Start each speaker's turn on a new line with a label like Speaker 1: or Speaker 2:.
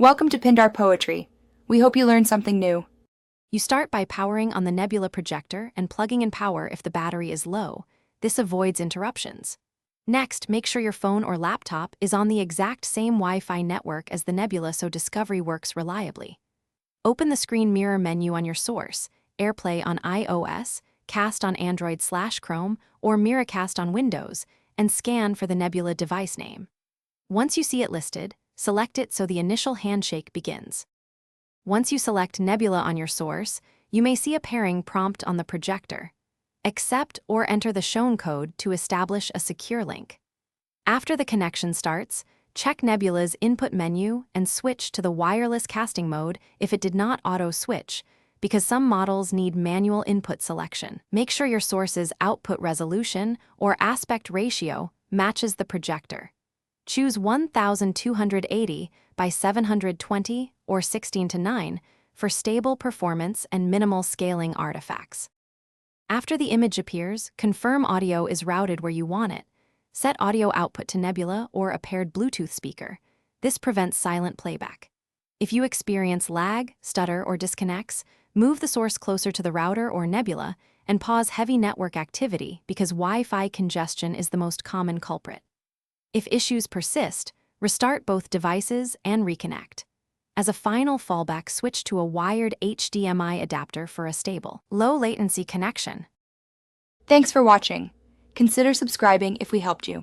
Speaker 1: Welcome to Pindar Poetry. We hope you learned something new.
Speaker 2: You start by powering on the Nebula projector and plugging in power if the battery is low. This avoids interruptions. Next, make sure your phone or laptop is on the exact same Wi-Fi network as the Nebula so discovery works reliably. Open the screen mirror menu on your source, AirPlay on iOS, Cast on Android/Chrome, or Miracast on Windows, and scan for the Nebula device name. Once you see it listed, select it so the initial handshake begins. Once you select Nebula on your source, you may see a pairing prompt on the projector. Accept or enter the shown code to establish a secure link. After the connection starts, check Nebula's input menu and switch to the wireless casting mode if it did not auto-switch, because some models need manual input selection. Make sure your source's output resolution or aspect ratio matches the projector. Choose 1280 by 720 or 16:9 for stable performance and minimal scaling artifacts. After the image appears, confirm audio is routed where you want it. Set audio output to Nebula or a paired Bluetooth speaker. This prevents silent playback. If you experience lag, stutter, or disconnects, move the source closer to the router or Nebula and pause heavy network activity because Wi-Fi congestion is the most common culprit. If issues persist, restart both devices and reconnect. As a final fallback, switch to a wired HDMI adapter for a stable, low-latency connection.
Speaker 1: Thanks for watching. Consider subscribing if we helped you.